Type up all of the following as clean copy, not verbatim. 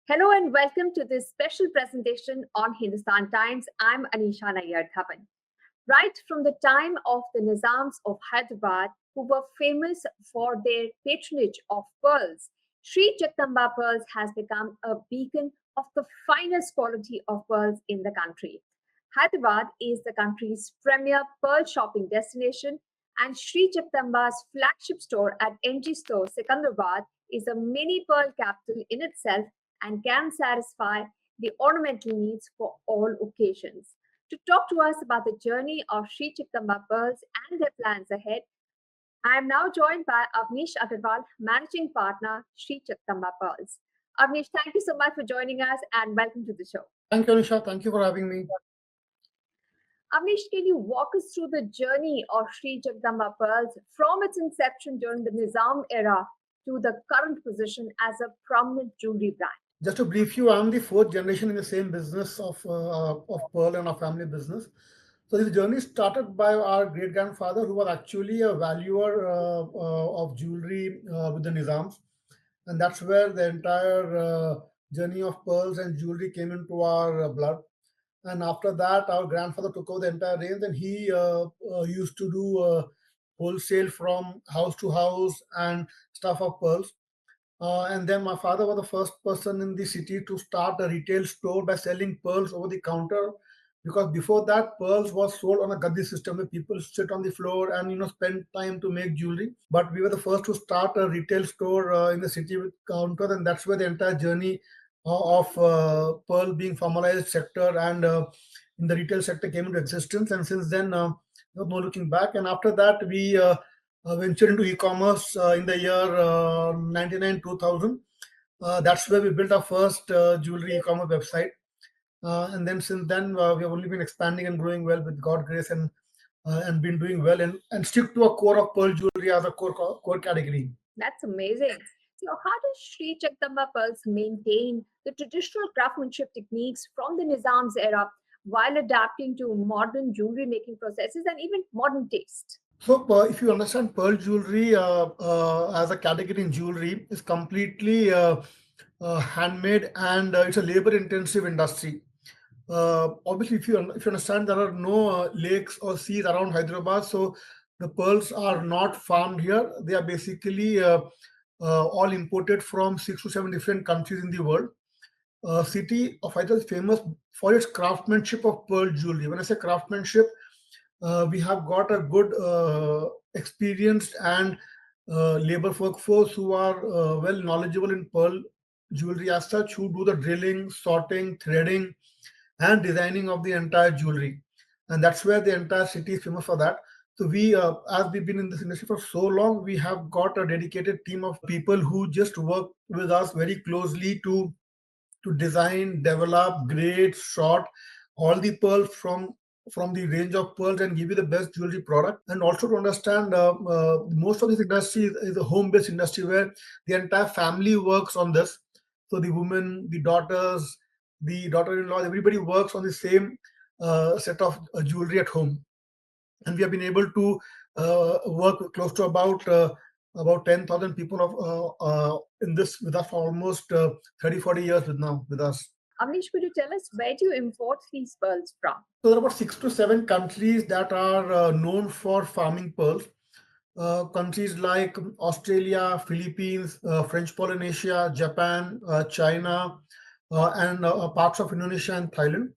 Hello and welcome to this special presentation on Hindustan Times. I'm Anisha Nayyar-Dhawan. Right from the time of the Nizams of Hyderabad, who were famous for their patronage of pearls, Sri Jagdamba Pearls has become a beacon of the finest quality of pearls in the country. Hyderabad is the country's premier pearl shopping destination, and Sri Jagdamba's flagship store at NG Store, Secunderabad, is a mini pearl capital in itself and can satisfy the ornamental needs for all occasions. To talk to us about the journey of Sri Jagdamba Pearls and their plans ahead, I am now joined by Avanish Agarwal, Managing Partner, Sri Jagdamba Pearls. Avanish, thank you so much for joining us and welcome to the show. Thank you, Anisha. Thank you for having me. Avnish, can you walk us through the journey of Sri Jagdamba Pearls from its inception during the Nizam era to the current position as a prominent jewelry brand? Just to brief you, I'm the fourth generation in the same business of Pearl and our family business. So this journey started by our great grandfather, who was actually a valuer of jewelry with the Nizams, and that's where the entire journey of pearls and jewelry came into our blood. And after that, our grandfather took over the entire range, and he used to do wholesale from house to house and stuff of pearls. And then my father was the first person in the city to start a retail store by selling pearls over the counter. Because before that, pearls was sold on a gaddi system where people sit on the floor and spend time to make jewelry. But we were the first to start a retail store in the city with counter, and that's where the entire journey of pearl being formalized sector and in the retail sector came into existence. And since then, no looking back. And after that, we ventured into e-commerce in the year 99 2000. That's where we built our first jewelry e-commerce website. And then since then, we have only been expanding and growing well with God grace, and been doing well, and stick to a core of pearl jewelry as a core category. That's amazing. So, how does Sri Jagdamba Pearls maintain the traditional craftsmanship techniques from the Nizam's era while adapting to modern jewelry making processes and even modern taste? So, if you understand pearl jewelry as a category in jewelry, is completely handmade, and it's a labor-intensive industry. Obviously, if you understand, there are no lakes or seas around Hyderabad, so the pearls are not farmed here. They are basically all imported from 6 to 7 different countries in the world. City of Hyderabad is famous for its craftsmanship of pearl jewelry. When I say craftsmanship, we have got a good experienced and labor workforce who are well knowledgeable in pearl jewelry as such, who do the drilling, sorting, threading, and designing of the entire jewelry. And that's where the entire city is famous for that. So we, as we've been in this industry for so long, we have got a dedicated team of people who just work with us very closely to design, develop, grade, sort all the pearls from the range of pearls and give you the best jewelry product. And also to understand, most of this industry is a home-based industry where the entire family works on this. So the women, the daughters, the daughter-in-law, everybody works on the same set of jewelry at home. And we have been able to work close to about 10,000 people in this with us for almost 30-40 years with us. Avnish, could you tell us where do you import these pearls from? So there are about 6 to 7 countries that are known for farming pearls. Countries like Australia, Philippines, French Polynesia, Japan, China, and parts of Indonesia and Thailand.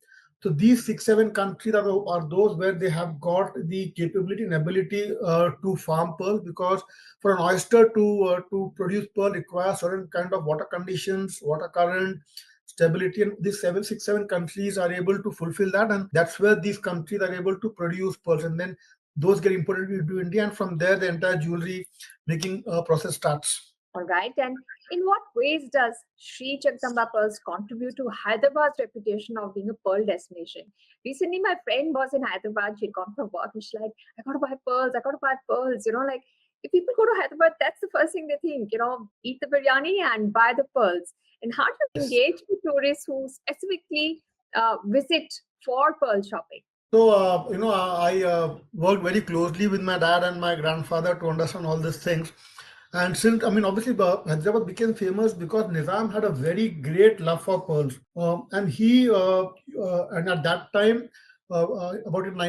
So these 6, 7 countries are those where they have got the capability and ability to farm pearl, because for an oyster to produce pearl requires certain kind of water conditions, water current, stability, and these 6, 7 countries are able to fulfill that, and that's where these countries are able to produce pearls, and then those get imported into India, and from there the entire jewelry making process starts. All right. And in what ways does Sri Jagdamba Pearls contribute to Hyderabad's reputation of being a pearl destination? Recently, my friend was in Hyderabad. She'd gone for work and she's like, I got to buy pearls. I got to buy pearls. Like if people go to Hyderabad, that's the first thing they think, eat the biryani and buy the pearls. And how do you engage with tourists who specifically visit for pearl shopping? So, I worked very closely with my dad and my grandfather to understand all these things. And since, I mean, obviously, Hyderabad became famous because Nizam had a very great love for pearls. And at that time, about in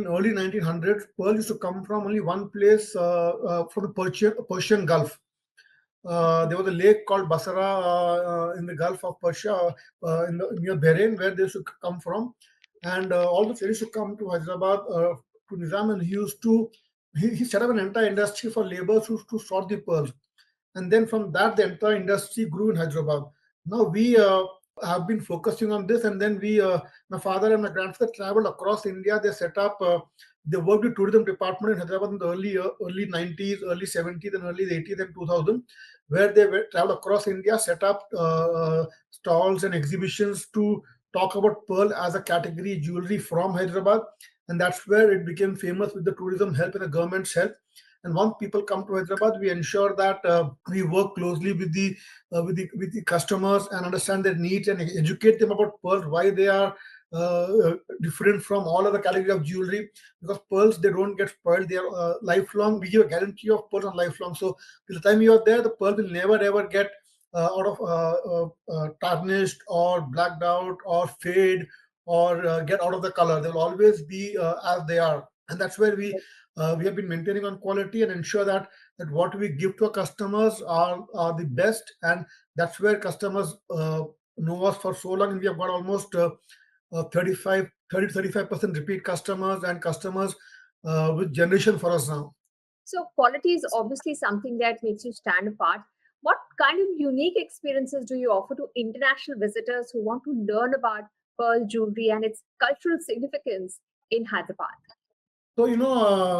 early 1900s, pearl used to come from only one place, from the Persian Gulf. There was a lake called Basra in the Gulf of Persia, near Bahrain, where they used to come from. And all the traders used to come to Hyderabad, to Nizam, and he set up an entire industry for laborers to sort the pearls. And then from that, the entire industry grew in Hyderabad. Now we have been focusing on this, and then my father and my grandfather traveled across India. They worked with tourism department in Hyderabad in the early 90s, early 70s, and early 80s and 2000, where traveled across India, set up stalls and exhibitions to talk about pearl as a category jewelry from Hyderabad, and that's where it became famous with the tourism help and the government's help. And once people come to Hyderabad, we ensure that we work closely with the customers and understand their needs and educate them about pearls, why they are different from all other category of jewelry. Because pearls, they don't get spoiled; they are lifelong. We give a guarantee of pearls on lifelong. So till the time you are there, the pearl will never ever get out of tarnished or blacked out or fade or get out of the color. They will always be as they are, and that's where we have been maintaining on quality and ensure that what we give to our customers are the best, and that's where customers know us for so long, and we have got almost 35% repeat customers and customers with generation for us now. So, quality is obviously something that makes you stand apart. What kind of unique experiences do you offer to international visitors who want to learn about pearl jewelry and its cultural significance in Hyderabad? So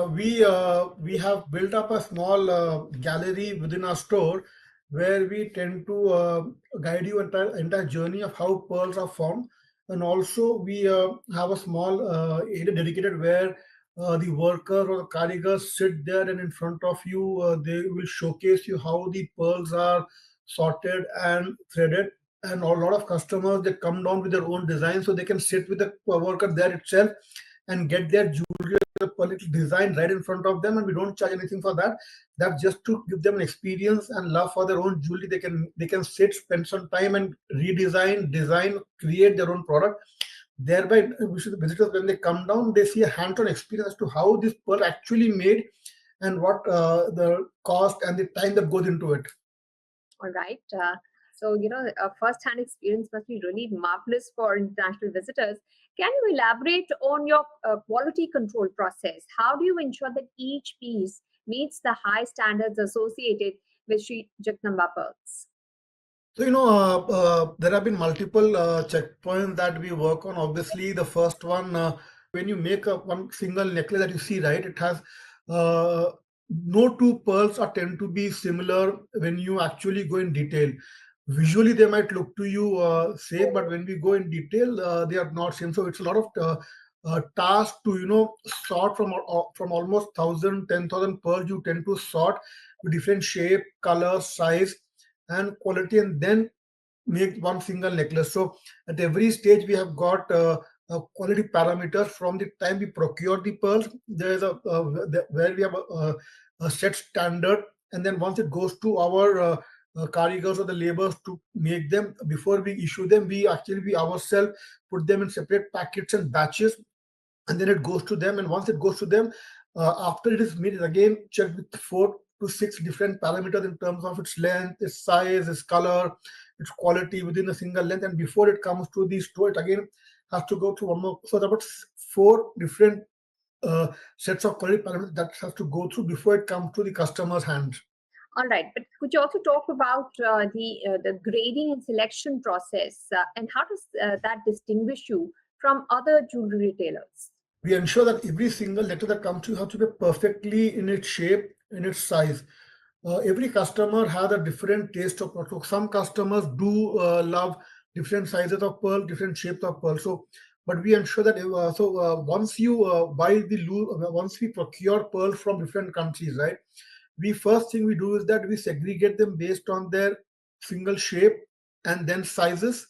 we have built up a small gallery within our store where we tend to guide you entire journey of how pearls are formed, and also we have a small area dedicated where the workers or the karigars sit there, and in front of you they will showcase you how the pearls are sorted and threaded. And a lot of customers, they come down with their own design, so they can sit with the worker there itself and get their jewelry, the political design right in front of them, and we don't charge anything for that. That's just to give them an experience and love for their own jewelry. They can sit, spend some time, and design, create their own product. Thereby, visitors, when they come down, they see a hands-on experience as to how this pearl actually made, and what the cost and the time that goes into it. All right. A first-hand experience must be really marvelous for international visitors. Can you elaborate on your quality control process? How do you ensure that each piece meets the high standards associated with Sri Jagdamba Pearls? So, there have been multiple checkpoints that we work on. Obviously, the first one, when you make one single necklace that you see, right, it has uh, no two pearls are tend to be similar when you actually go in detail. Visually, they might look to you same, but when we go in detail, they are not same. So it's a lot of task to sort from almost 1,000, 10,000 pearls. You tend to sort with different shape, color, size, and quality, and then make one single necklace. So at every stage we have got quality parameters from the time we procure the pearls. There is where we have a set standard, and then once it goes to our karigars or the laborers to make them, before we issue them, we ourselves put them in separate packets and batches, and then it goes to them. And once it goes to them, after it is made, it again checked with 4 to 6 different parameters in terms of its length, its size, its color, its quality within a single length. And before it comes to the store, it again has to go through one more. So about 4 different sets of quality parameters that has to go through before it comes to the customer's hand. All right, but could you also talk about the grading and selection process, and how does that distinguish you from other jewelry retailers? We ensure that every single letter that comes to you has to be perfectly in its shape, in its size. Every customer has a different taste of pearl. So some customers do love different sizes of pearl, different shapes of pearl. So, but we ensure that once you once we procure pearls from different countries, right? We first thing we do is that we segregate them based on their single shape, and then sizes,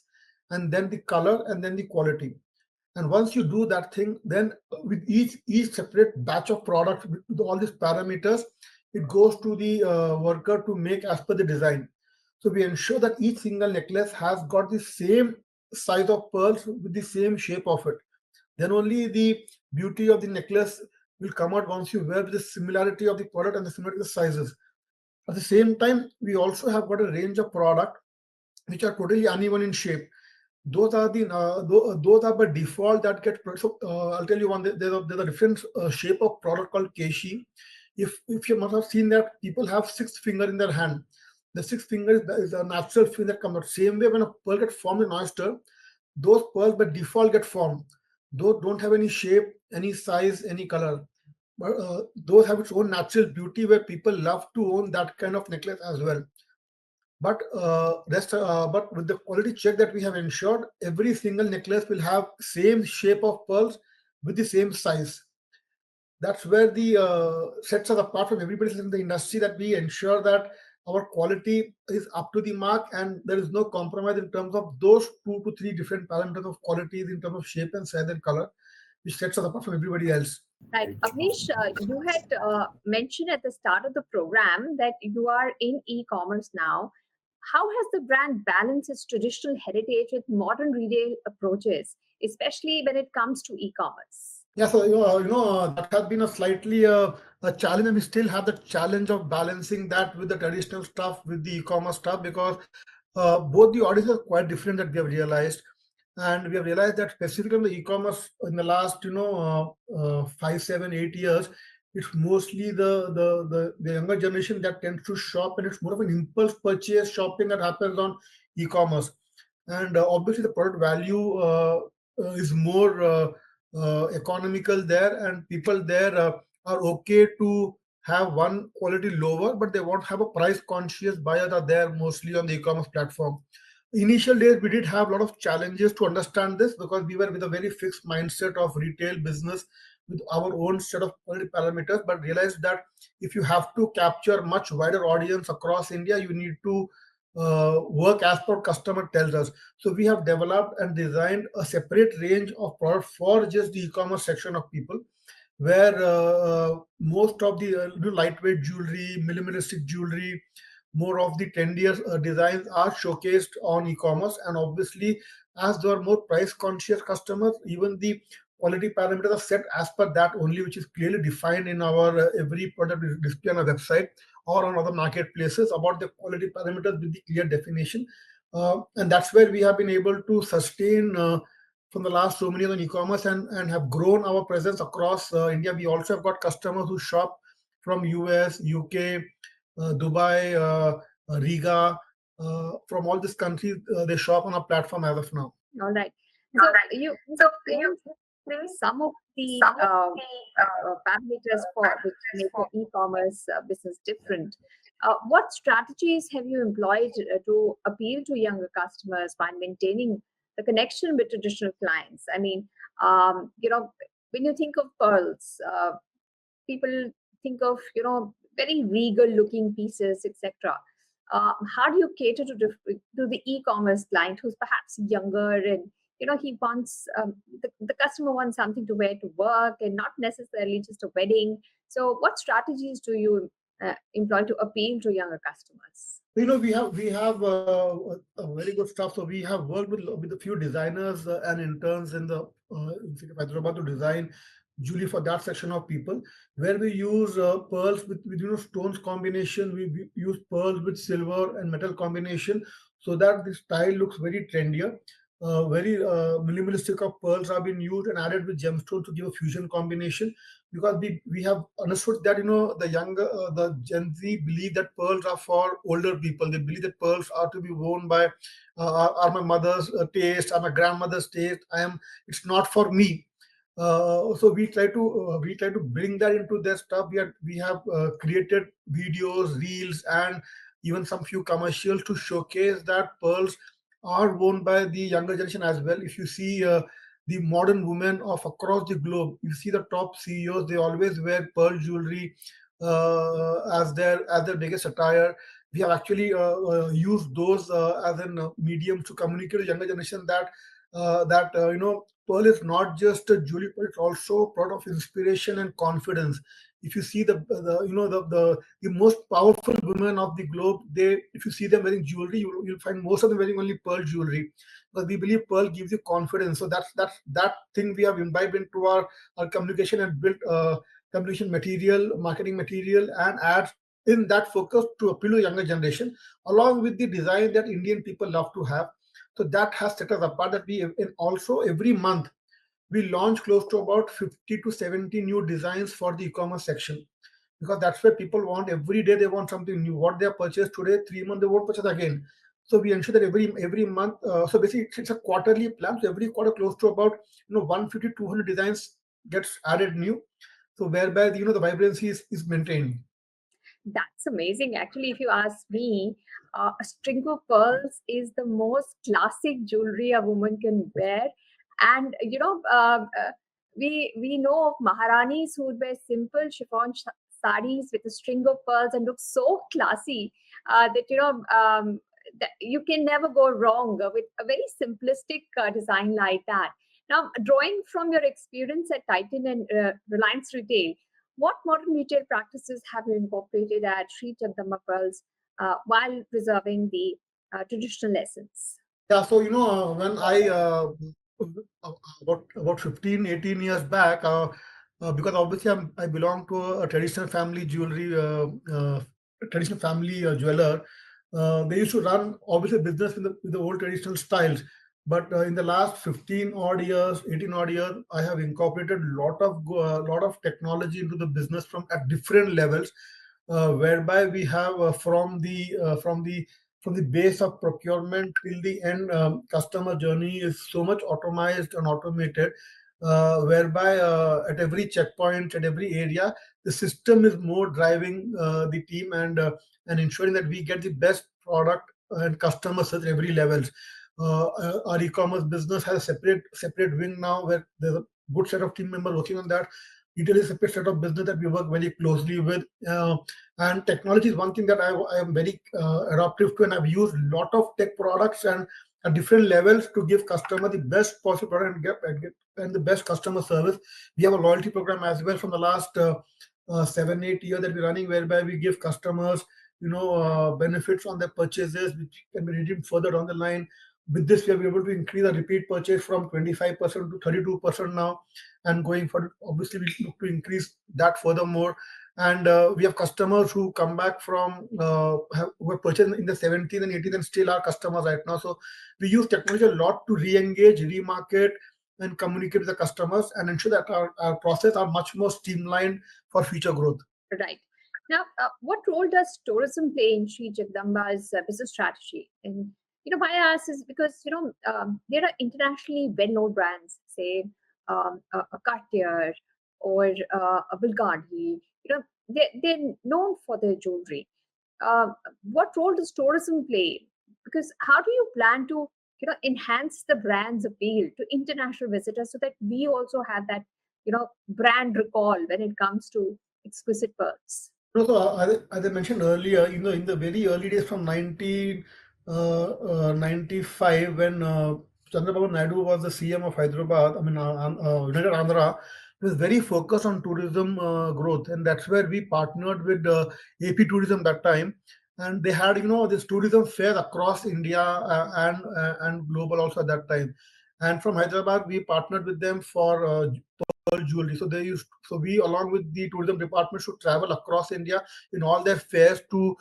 and then the color, and then the quality. And once you do that thing, then with each separate batch of products with all these parameters, it goes to the worker to make as per the design. So we ensure that each single necklace has got the same size of pearls with the same shape of it. Then only the beauty of the necklace will come out once you wear with the similarity of the product and the similarity of the sizes. At the same time, we also have got a range of product which are totally uneven in shape. Those are by default that get so I'll tell you one. There's a different shape of product called keshi. If you must have seen that people have six finger in their hand, the six finger is a natural finger that comes out. Same way when a pearl gets formed in oyster, those pearls by default get formed. Those don't have any shape, any size, any color. But those have its own natural beauty where people love to own that kind of necklace as well. But with the quality check that we have ensured, every single necklace will have same shape of pearls with the same size. That's where the sets us apart from everybody else in the industry, that we ensure that our quality is up to the mark and there is no compromise in terms of those two to three different parameters of qualities in terms of shape and size and color, which sets us apart from everybody else. Right. Avnish, you had mentioned at the start of the program that you are in e commerce now. How has the brand balanced its traditional heritage with modern retail approaches, especially when it comes to e commerce? Yeah, so that has been a slightly a challenge, and we still have the challenge of balancing that with the traditional stuff, with the e-commerce stuff, because both the audiences are quite different that we have realized, and we have realized that specifically in the e-commerce in the last 5, 7, 8 years, it's mostly the younger generation that tends to shop, and it's more of an impulse purchase shopping that happens on e-commerce, and obviously the product value is more. Economical there, and people there are okay to have one quality lower, but they won't have a price conscious buyers are there mostly on the e-commerce platform. Initial days we did have a lot of challenges to understand this because we were with a very fixed mindset of retail business with our own set of quality parameters, but realized that if you have to capture much wider audience across India, you need to work as per customer tells us. So we have developed and designed a separate range of product for just the e-commerce section of people, where most of the lightweight jewelry, minimalistic jewelry, more of the trendier designs are showcased on e-commerce. And obviously, as there are more price conscious customers, even the quality parameters are set as per that only, which is clearly defined in our every product is displayed on our website or on other marketplaces about the quality parameters with the clear definition. And that's where we have been able to sustain from the last so many years on e-commerce, and have grown our presence across India. We also have got customers who shop from US, UK, Dubai, Riga, from all these countries. They shop on our platform as of now. All right. So you explained some of the parameters for which make the e-commerce business different. What strategies have you employed to appeal to younger customers while maintaining the connection with traditional clients? I mean, when you think of pearls, people think of very regal looking pieces, etc. How do you cater to the e-commerce client who's perhaps younger, and he wants the customer wants something to wear to work and not necessarily just a wedding? So what strategies do you employ to appeal to younger customers? We have a very good stuff. So we have worked with a few designers and interns in city of Hyderabad to design jewelry for that section of people, where we use pearls with stones combination. We use pearls with silver and metal combination, so that the style looks very trendier. Very minimalistic of pearls have been used and added with gemstones to give a fusion combination, because we have understood that the Gen Z believe that pearls are for older people. They believe that pearls are to be worn by are my mother's taste, are my grandmother's taste. It's not for me. So we try to bring that into their stuff. We have created videos, reels, and even some few commercials to showcase that pearls are worn by the younger generation as well. If you see the modern women of across the globe, you see the top CEOs, they always wear pearl jewelry as their biggest attire. We have actually used those as a medium to communicate to younger generation that pearl is not just a jewelry, but it's also part of inspiration and confidence. If you see the you know the most powerful women of the globe, they, if you see them wearing jewelry, you'll find most of them wearing only pearl jewelry, because we believe pearl gives you confidence. So that's that thing we have imbibed into our communication, and built communication material, marketing material, and ads in that focus to appeal to younger generation, along with the design that Indian people love to have. So that has set us apart. That we, and also every month we launch close to about 50 to 70 new designs for the e-commerce section, because that's where people want. Every day they want something new. What they have purchased today, 3 months they won't purchase again. So we ensure that every month, so basically it's a quarterly plan. So every quarter close to about 150 200 designs gets added new, so whereby the vibrancy is maintained. That's amazing. Actually, if you ask me, a string of pearls is the most classic jewelry a woman can wear. And we know of Maharanis who would wear simple chiffon saris with a string of pearls and look so classy that that you can never go wrong with a very simplistic design like that. Now, drawing from your experience at Titan and Reliance Retail, what modern retail practices have you incorporated at Sri Jagdamba Pearls while preserving the traditional lessons? Yeah, so when I about 15, 18 years back, because obviously I belong to a traditional family jewelry, traditional family jeweler. They used to run obviously business with the old traditional styles. But in the last 15 odd years, 18 odd years, I have incorporated lot of technology into the business from at different levels, whereby we have from the base of procurement till the end, customer journey is so much automized and automated, whereby at every checkpoint, at every area, the system is more driving the team, and ensuring that we get the best product and customer service at every levels. Our e-commerce business has a separate wing now, where there's a good set of team members working on that. Retail is a separate set of business that we work very closely with. And technology is one thing that I am very adaptive to, and I've used a lot of tech products and at different levels to give customer the best possible product, and the best customer service. We have a loyalty program as well from the last 7 8 years that we're running, whereby we give customers benefits on their purchases, which can be redeemed further down the line. With this, we are able to increase the repeat purchase from 25% to 32% now, and going forward, obviously we look to increase that furthermore. And we have customers who come back from who have purchased in the 17th and 18th and still are customers right now. So we use technology a lot to re-engage, remarket, and communicate with the customers, and ensure that our process are much more streamlined for future growth. Right. Now, what role does tourism play in Sri Jagdamba's business strategy? And why I ask is because there are internationally well-known brands, say a Cartier or a Bulgari. They're known for their jewelry. What role does tourism play? Because how do you plan to enhance the brand's appeal to international visitors so that we also have that brand recall when it comes to exquisite pearls? No, so as I mentioned earlier, in the very early days from 1995, when Chandrababu Naidu was the CM of Hyderabad, I mean, United Andhra, he was very focused on tourism growth, and that's where we partnered with AP Tourism that time, and they had this tourism fair across India, and global also at that time. And from Hyderabad, we partnered with them for pearl jewelry. So we, along with the tourism department, should travel across India in all their fairs to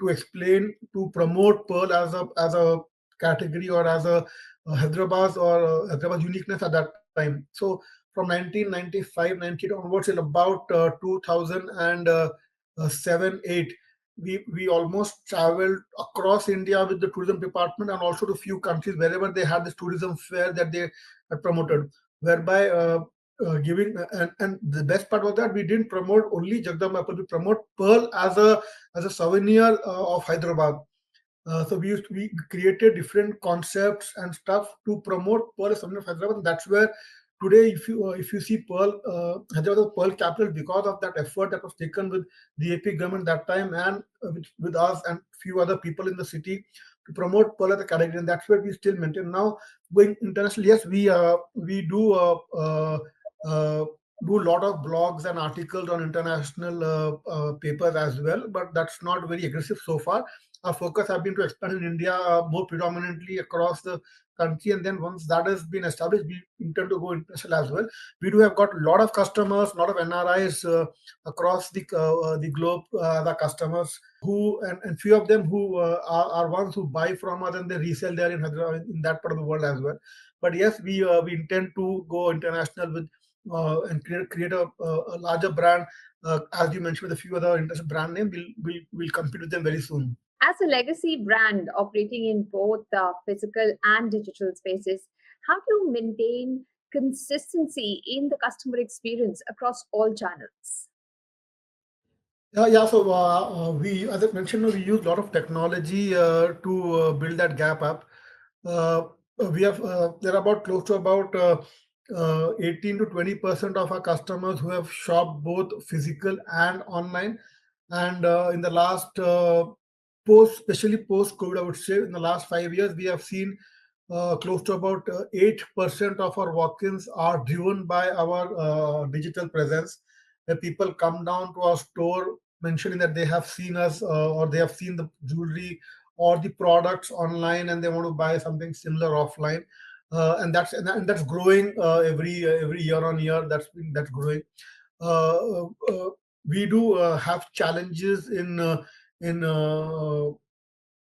explain, to promote pearl as a category, or as a Hyderabad uniqueness at that time. So from 1995, 98 onwards till about 2007, 8, we almost traveled across India with the tourism department, and also to few countries wherever they had this tourism fair that they had promoted, whereby giving and the best part was that we didn't promote only Jagdamba Pearl, we promote pearl as a souvenir of Hyderabad. So we created different concepts and stuff to promote Pearl as something of Hyderabad. And that's where today, if you see Pearl, Hyderabad was Pearl capital because of that effort that was taken with the AP government that time, and with us and few other people in the city to promote Pearl as a category. And that's where we still maintain now. Going international, yes, we do. do a lot of blogs and articles on international papers as well, but that's not very aggressive so far. Our focus has been to expand in India more predominantly across the country, and then once that has been established, we intend to go international as well. We do have got a lot of customers, a lot of NRIs across the globe, the customers and few of them who are ones who buy from us and they resell there in Hyderabad, in that part of the world as well. But yes, we intend to go international with and create a larger brand. As you mentioned, with a few other international brand names, we'll compete with them very soon. As a legacy brand operating in both the physical and digital spaces, how do you maintain consistency in the customer experience across all channels? Yeah. So as I mentioned, we use a lot of technology to build that gap up. Uh, we have there are about close to about 18 to 20% of our customers who have shopped both physical and online. And in the last especially post COVID, I would say in the last 5 years, we have seen close to about 8% of our walk-ins are driven by our digital presence. Where people come down to our store mentioning that they have seen us or they have seen the jewelry or the products online and they want to buy something similar offline. And that's growing every year on year. That's growing. Uh, uh, we do have challenges in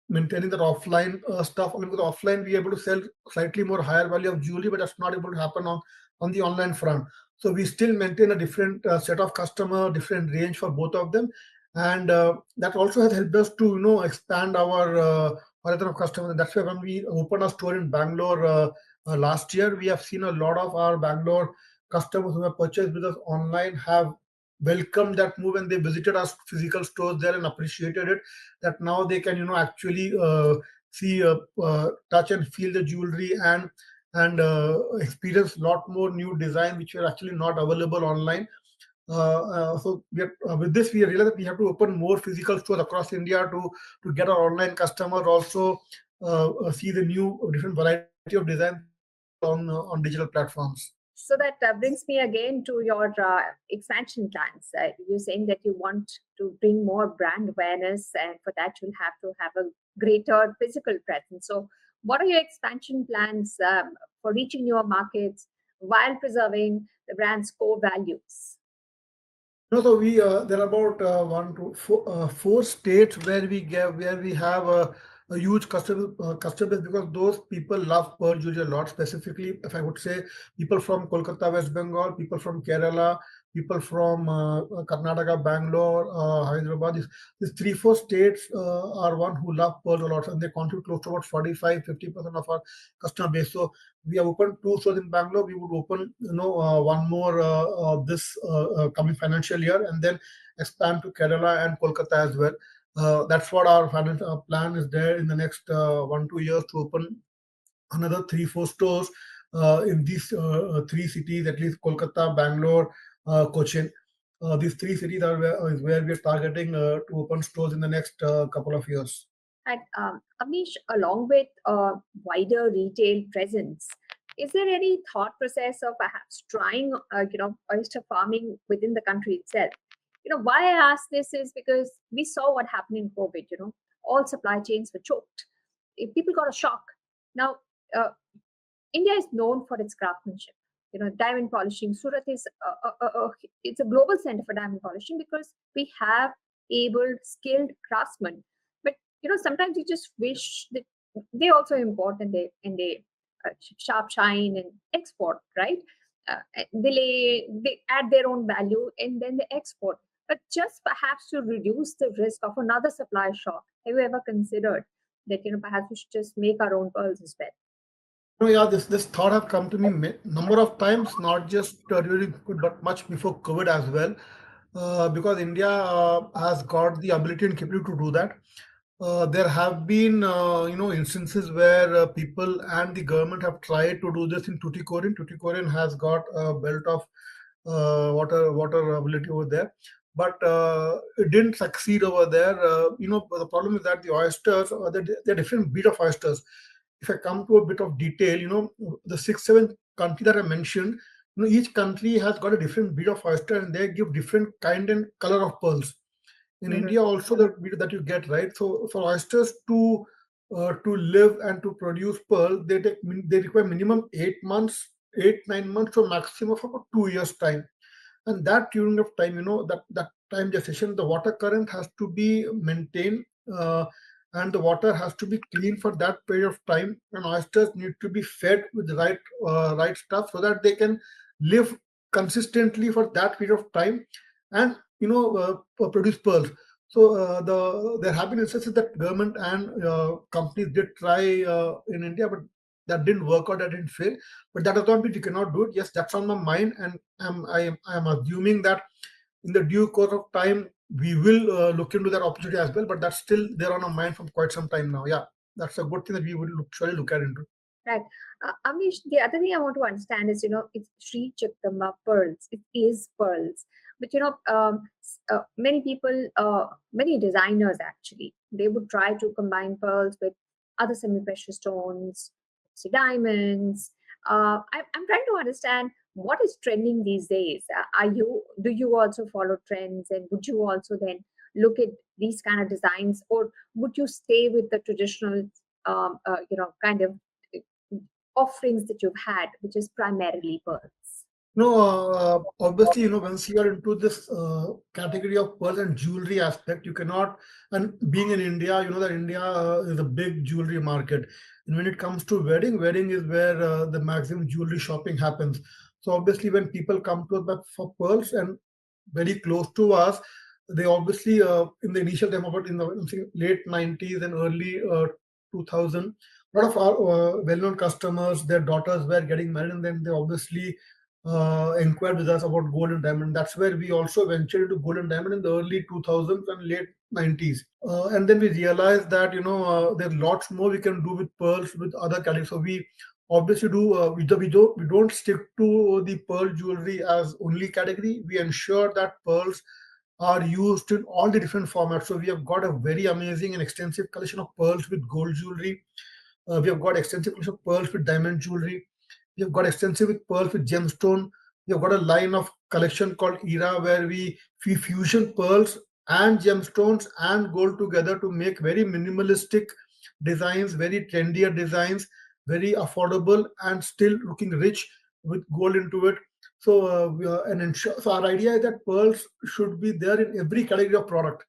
maintaining that offline stuff. Only with offline, we are able to sell slightly more higher value of jewelry, but that's not able to happen on the online front. So we still maintain a different set of customer, different range for both of them, and that also has helped us to expand our horizon of customers. And that's why when we opened our store in Bangalore last year, we have seen a lot of our Bangalore customers who have purchased with us online have welcomed that move, and they visited our physical stores there and appreciated it, that now they can actually see touch and feel the jewelry and experience a lot more new design which were actually not available online. With this, we realized that we have to open more physical stores across India to get our online customers also see the new different variety of designs which are available on digital platforms. So that brings me again to your expansion plans. You're saying that you want to bring more brand awareness, and for that, you'll have to have a greater physical presence. So, what are your expansion plans for reaching newer markets while preserving the brand's core values? No, so we there are about one, two, four states where we have a huge customer base, because those people love pearl jewelry a lot. Specifically, if I would say, people from Kolkata, West Bengal, people from Kerala, people from Karnataka, Bangalore, Hyderabad. These three, four states are one who love pearls a lot, and they contribute close to about 45-50% of our customer base. So we have opened two stores in Bangalore. We would open, one more this coming financial year, and then expand to Kerala and Kolkata as well. That's what our financial plan is there in the next 1-2 years, to open another 3-4 stores in these three cities, at least Kolkata, Bangalore, Cochin. These three cities is where we are targeting to open stores in the next couple of years. And Amish, along with a wider retail presence, is there any thought process of perhaps trying, oyster farming within the country itself? Why I ask this is because we saw what happened in COVID. All supply chains were choked. If people got a shock. Now, uh, India is known for its craftsmanship. Diamond polishing. Surat is it's a global center for diamond polishing because we have able, skilled craftsmen. But sometimes you just wish that they also import and they sharp shine and export, right? They add their own value and then they export. But just perhaps to reduce the risk of another supply shock, have you ever considered that perhaps we should just make our own pearls as well? No, yeah, this thought have come to me number of times, not just during COVID, but much before COVID as well, because India has got the ability and capability to do that. There have been, instances where people and the government have tried to do this in Tuticorin. Tuticorin has got a belt of water ability over there, but it didn't succeed over there. The problem is that the oysters, they're different breed of oysters. If I come to a bit of detail, the 6-7 countries that I mentioned, each country has got a different breed of oyster, and they give different kind and color of pearls. In Mhm. India, also the breed that you get, right. So for oysters to live and to produce pearl, they require minimum 8 months, 8 9 months, to maximum of about 2 years time. And that during of time, that time gestation, the water current has to be maintained, and the water has to be clean for that period of time, and oysters need to be fed with the right stuff so that they can live consistently for that period of time, and produce pearls. So there have been instances that government and companies did try in India, but that didn't work out, that didn't fail. But that does not mean you cannot do it. Yes, that's on my mind, and I am assuming that in the due course of time we will look into that opportunity as well. But that's still there on our mind from quite some time now. Yeah, that's a good thing that we would surely look at into. Right. Amish, the other thing I want to understand is, it's Sri Jagdamba Pearls. It is pearls. But, many people, many designers actually, they would try to combine pearls with other semi-precious stones, say diamonds. I'm trying to understand what is trending these days. Do you also follow trends, and would you also then look at these kind of designs, or would you stay with the traditional, kind of offerings that you've had, which is primarily pearls? No, obviously, once you are into this category of pearls and jewelry aspect, you cannot. And being in India, you know that India is a big jewelry market. And when it comes to wedding is where the maximum jewelry shopping happens. So obviously, when people come to us for pearls and very close to us, they obviously in the initial time, about in the I'm saying late 90s and early 2000, a lot of our well-known customers, their daughters were getting married, and then they obviously inquired with us about gold and diamond. That's where we also ventured into gold and diamond in the early 2000s and late 90s. And then we realized that there's lots more we can do with pearls with other categories. So we obviously do we don't stick to the pearl jewelry as only category. We ensure that pearls are used in all the different formats. So we have got a very amazing and extensive collection of pearls with gold jewelry. We have got extensive collection of pearls with diamond jewelry. We have got extensive with pearls with gemstone. We have got a line of collection called Era, where we fusion pearls and gemstones and gold together to make very minimalistic designs, very trendier designs, very affordable and still looking rich with gold into it. So so our idea is that pearls should be there in every category of product,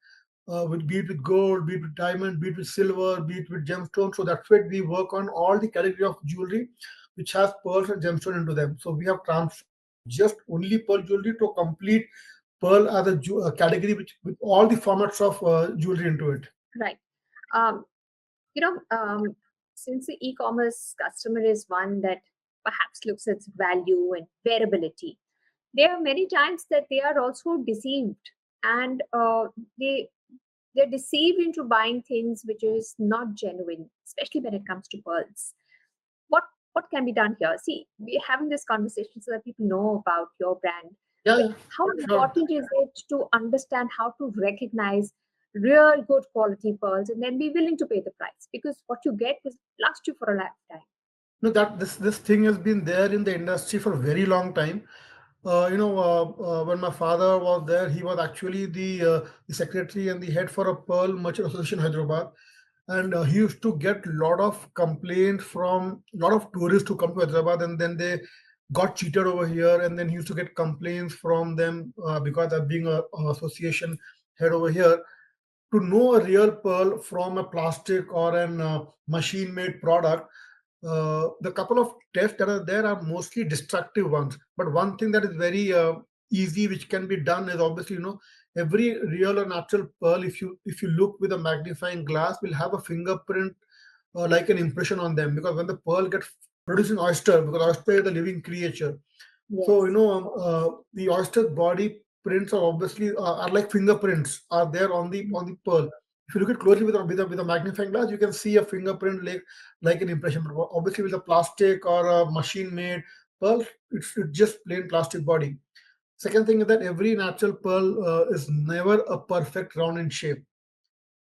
with be it with gold, be it with diamond, be it with silver, be it with gemstone. So that's why we work on all the category of jewelry which has pearls and gemstone into them. So we have transformed from just only pearl jewelry to complete pearl as a category with all the formats of jewelry into it. Right. Um, you know, um, since the e-commerce customer is one that perhaps looks at value and wearability, there are many times that they are also deceived, and they're deceived into buying things which is not genuine, especially when it comes to pearls. What what can be done here? See, we're having this conversation so that people know about your brand, Yeah, but yeah, how sure. important is it to understand how to recognize real good quality pearls and then be willing to pay the price, because what you get will last you for a lifetime. No, that this thing has been there in the industry for a very long time. When my father was there, he was actually the secretary and the head for a Pearl Merchant Association Hyderabad, and he used to get a lot of complaints from a lot of tourists who come to Hyderabad, and then they got cheated over here, and then he used to get complaints from them because of being a association head over here. To know a real pearl from a plastic or an machine-made product, the couple of tests that are there are mostly destructive ones. But one thing that is very easy, which can be done, is obviously every real or natural pearl, if you look with a magnifying glass, will have a fingerprint like an impression on them, because when the pearl gets produced in oyster, because oyster is a living creature, so Yes. the oyster's body prints are obviously are like fingerprints are there on the pearl. If you look at closely with a magnifying glass, you can see a fingerprint like an impression. But obviously, with a plastic or a machine-made pearl, it's just plain plastic body. Second thing is that every natural pearl is never a perfect round in shape.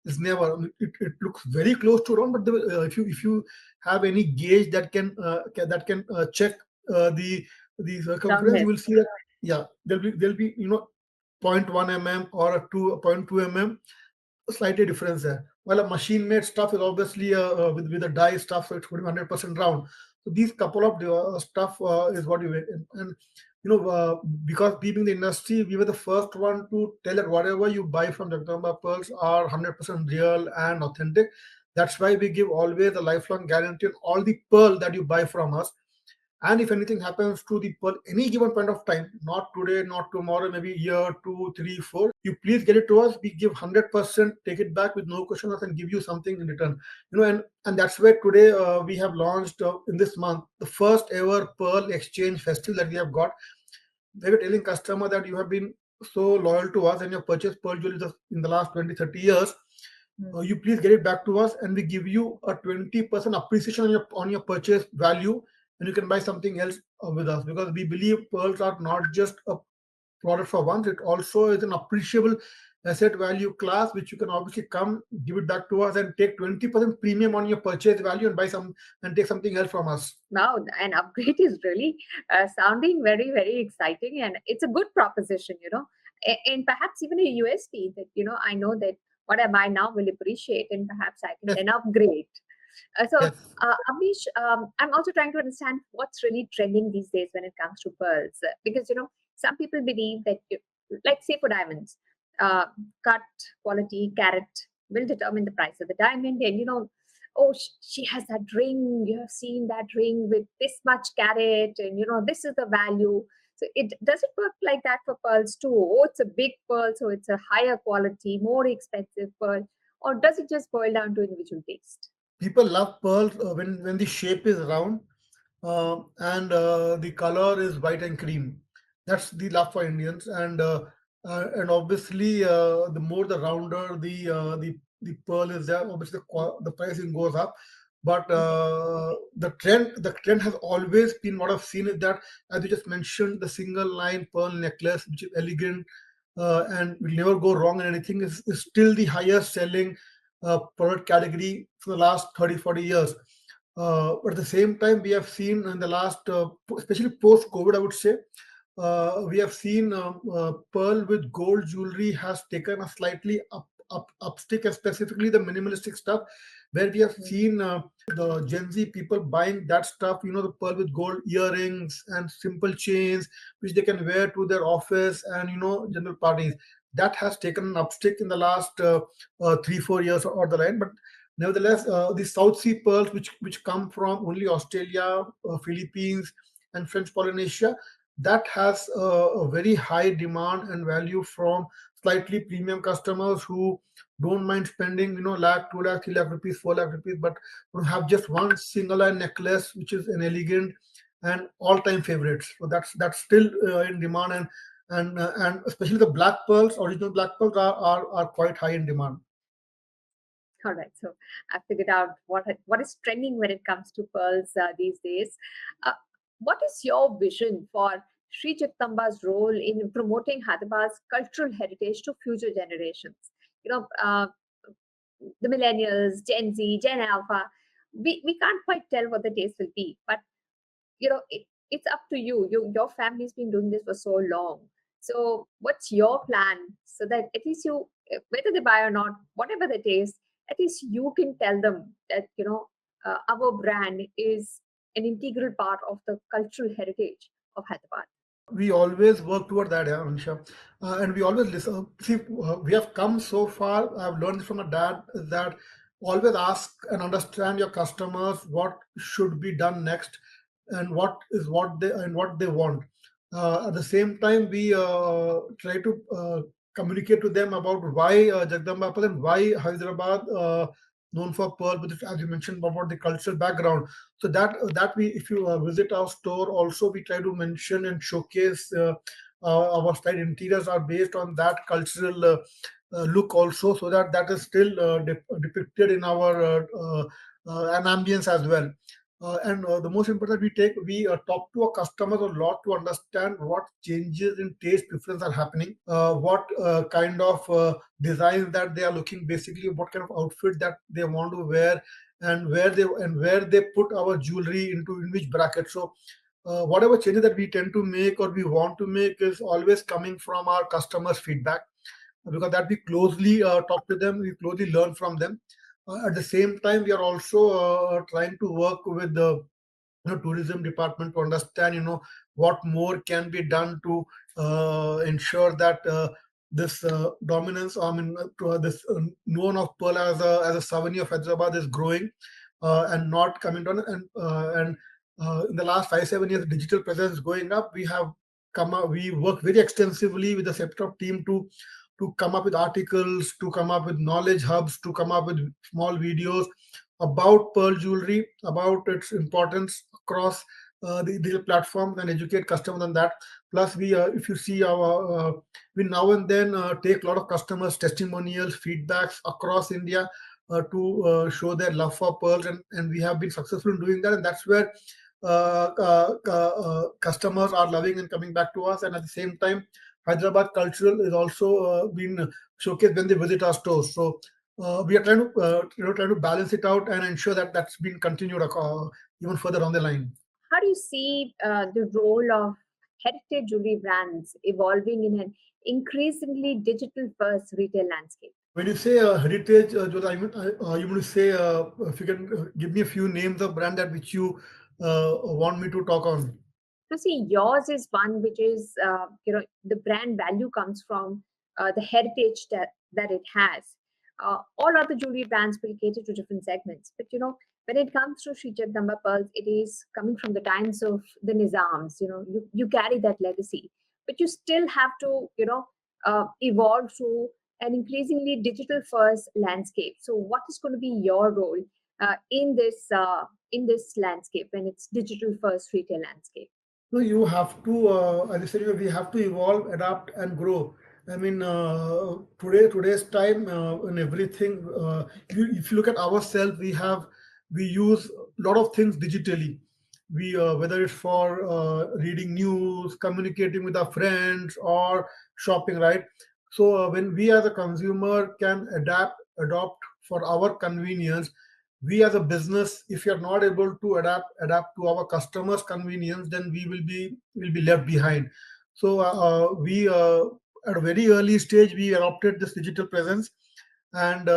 It's never. I mean, it looks very close to round, but if you have any gauge that can check the the Round circumference, you head. will see that, yeah, there'll be zero point 0.1 mm or a 2.2 mm, slightly difference there. While a machine made stuff is obviously with a die stuff, so it's going to be 100% round. So these couple of stuff is what you and because being in the industry, we were the first one to tell that whatever you buy from Jagdamba Pearls are 100% real and authentic. That's why we give always a lifelong guarantee on all the pearl that you buy from us. And if anything happens to the pearl any given point of time, not today, not tomorrow, maybe year, two, three, four, you please get it to us. We give 100%, take it back with no question asked, and give you something in return. And that's where today we have launched in this month the first ever pearl exchange festival that we have got. We were telling customer that you have been so loyal to us and you have purchased pearl jewelry just in the last 20, 30 years. Mm. You please get it back to us, and we give you a 20% appreciation on your purchase value, and you can buy something else with us, because we believe pearls are not just a product for once, it also is an appreciable asset value class, which you can obviously come give it back to us and take 20% premium on your purchase value and buy some and take something else from us. Wow, an upgrade is really sounding very, very exciting, and it's a good proposition, and perhaps even a USP that I know that what I buy now will appreciate, and perhaps I can Yes, then upgrade. So, yes. Amish, I'm also trying to understand what's really trending these days when it comes to pearls, because some people believe that, like say for diamonds, uh, cut, quality, carat will determine the price of the diamond, and oh, she has that ring. You have seen that ring with this much carat, and this is the value. So it does it work like that for pearls too? Oh, it's a big pearl, so it's a higher quality, more expensive pearl, or does it just boil down to individual taste? People love pearls when the shape is round, and the color is white and cream. That's the love for Indians, and obviously the more the rounder the pearl is there, obviously the pricing goes up. But the trend has always been, what I've seen is that, as you just mentioned, the single line pearl necklace, which is elegant and will never go wrong in anything, is still the highest selling product category for the last 30, 40 years. But at the same time, we have seen in the last, especially post COVID, I would say, we have seen pearl with gold jewelry has taken a slightly upstick, specifically the minimalistic stuff, where we have seen the Gen Z people buying that stuff, the pearl with gold earrings and simple chains, which they can wear to their office and general parties. That has taken an upstick in the last 3, 4 years or the line. But nevertheless, the South Sea pearls, which come from only Australia, Philippines, and French Polynesia, that has a very high demand and value from slightly premium customers who don't mind spending, lakh, 2 lakh, 3 lakh rupees, 4 lakh rupees, but who have just one single line necklace, which is an elegant and all-time favorites. So that's still in demand, and especially the black pearls, original black pearls are quite high in demand. All right, so I figured out what is trending when it comes to pearls these days. Uh, what is your vision for Sri Jagdamba's role in promoting Hyderabad's cultural heritage to future generations? You know, uh, the millennials, Gen Z, Gen Alpha. We can't quite tell what the taste will be, but it's up to you. Your family's been doing this for so long. So what's your plan so that at least whether they buy or not, whatever the taste, at least you can tell them that our brand is an integral part of the cultural heritage of Hyderabad. We always work toward that, yeah, Anisha. And we always listen. See, we have come so far. I've learned this from my dad, is that always ask and understand your customers what should be done next, and what they want. At the same time, we try to communicate to them about why Jagdamba Pearl and why Hyderabad known for pearl, but as you mentioned about the cultural background. So that we, if you visit our store, also we try to mention and showcase our style interiors are based on that cultural look also, so that is still depicted in our an ambience as well. And the most important, we talk to our customers a lot to understand what changes in taste preference are happening, what kind of designs that they are looking, basically what kind of outfit that they want to wear, and where they put our jewelry into in which bracket. So whatever changes that we tend to make or we want to make is always coming from our customers' feedback, because that we closely talk to them, we closely learn from them. At the same time, we are also trying to work with the tourism department to understand what more can be done to ensure that this dominance, I mean, this known of Pearl as a souvenir of Hyderabad is growing and not coming down. And in the last 5 7 years, digital presence is going up. We have come up, we work very extensively with the Septop team to come up with articles, to come up with knowledge hubs, to come up with small videos about pearl jewelry, about its importance across the platforms, and educate customers on that. Plus, if you see we now and then take a lot of customers' testimonials, feedbacks across India to show their love for pearls, and we have been successful in doing that, and that's where customers are loving and coming back to us. And at the same time, Hyderabad cultural is also been showcased when they visit our stores. So we are trying to trying to balance it out and ensure that that's been continued even further down the line. How do you see the role of heritage jewelry brands evolving in an increasingly digital first retail landscape? When you say heritage, Jyola, you want to say if you can give me a few names of brand that which you want me to talk on. So see, yours is one which is, the brand value comes from the heritage that it has. All other jewelry brands will cater to different segments, but when it comes to Sri Jagdamba Pearls, it is coming from the times of the Nizams. You carry that legacy, but you still have to, evolve through an increasingly digital first landscape. So, what is going to be your role in this landscape when it's digital first retail landscape? No, you have to, as I said, we have to evolve, adapt, and grow. I mean, today's time and everything. If you look at ourselves, we use a lot of things digitally. We whether it's for reading news, communicating with our friends, or shopping, right? So when we as a consumer can adopt for our convenience, we as a business, if we are not able to adapt to our customers convenience, then we will be left behind. So we at a very early stage we adopted this digital presence, and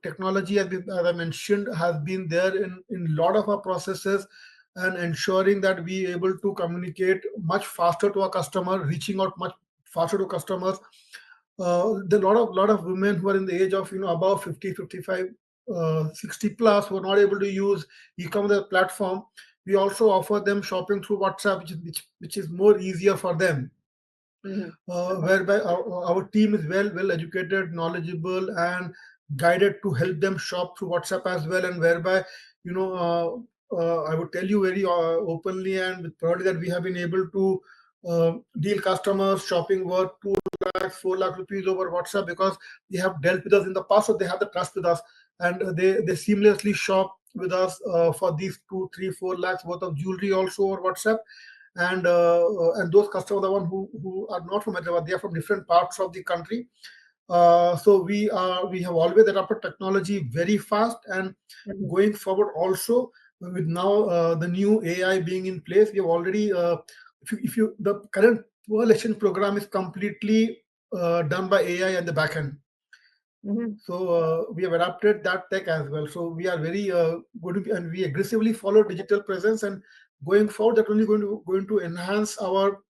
technology, as I mentioned, has been there in a lot of our processes, and ensuring that we able to communicate much faster to our customer, reaching out much faster to customers. There are a lot of women who are in the age of above 50, 55, 60 plus, who are not able to use e-commerce platform. We also offer them shopping through WhatsApp, which is more easier for them, Mhm. whereby our team is well educated, knowledgeable, and guided to help them shop through WhatsApp as well. And whereby, I would tell you very openly and with proudly that we have been able to deal customers shopping worth 2 lakhs, 4 lakh rupees over WhatsApp, because they have dealt with us in the past, so they have the trust with us, and they seamlessly shop with us for these 2 3 4 lakhs worth of jewelry also over WhatsApp. And those customers, the one who are not from Hyderabad, they are from different parts of the country. So we have always adopted technology very fast, and Mhm. going forward also, with now the new AI being in place, we have already if you the current election program is completely done by AI at the back end. Mhm. So we have adapted that tech as well. So we are very good and we aggressively follow digital presence, and going forward, that only going to enhance our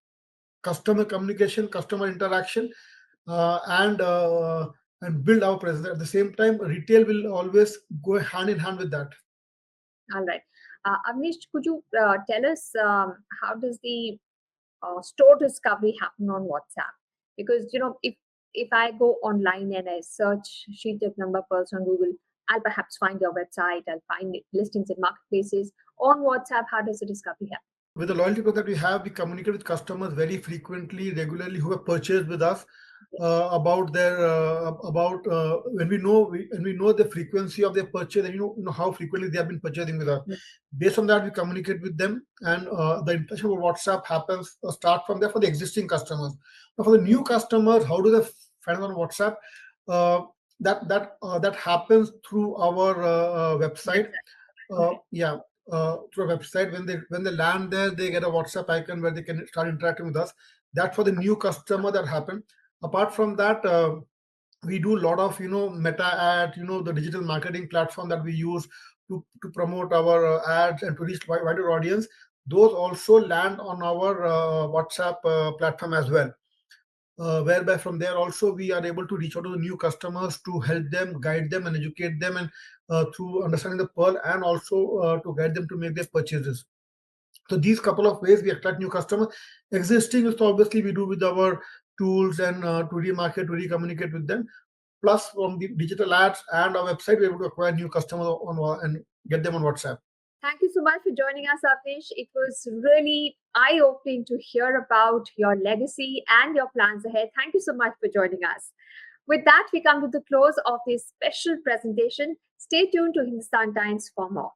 customer communication, customer interaction, and build our presence. At the same time, retail will always go hand in hand with that. All right. Avnish, could you tell us how does the store discovery happen on WhatsApp? Because if I go online and I search sheet of number pearls on Google, I'll perhaps find your website. I'll find listings in marketplaces. On WhatsApp, how does the discovery happen? With the loyalty program that we have, we communicate with customers very frequently, regularly, who have purchased with us, about their about when we know the frequency of their purchase, and you know how frequently they have been purchasing with us. Mhm. Based on that, we communicate with them, and the interaction of WhatsApp happens start from there for the existing customers. Now, for the new customers, how do they find us on WhatsApp? Uh, that happens through our website. Website. Okay. Yeah. through a website. When they land there, they get a WhatsApp icon where they can start interacting with us. That's for the new customer that happened. Apart from that, we do a lot of meta ad, the digital marketing platform that we use to promote our ads and to reach wider audience. Those also land on our WhatsApp platform as well, whereby from there also we are able to reach out to the new customers to help them, guide them, and educate them, and through understanding the pearl, and also to guide them to make their purchases. So these couple of ways we attract new customers. Existing is obviously we do with our tools and to remarket, to re-communicate with them. Plus, from the digital ads and our website, we're able to acquire new customers and get them on WhatsApp. Thank you so much for joining us, Avnish. It was really eye opening to hear about your legacy and your plans ahead. Thank you so much for joining us. With that, we come to the close of this special presentation. Stay tuned to Hindustan Times for more.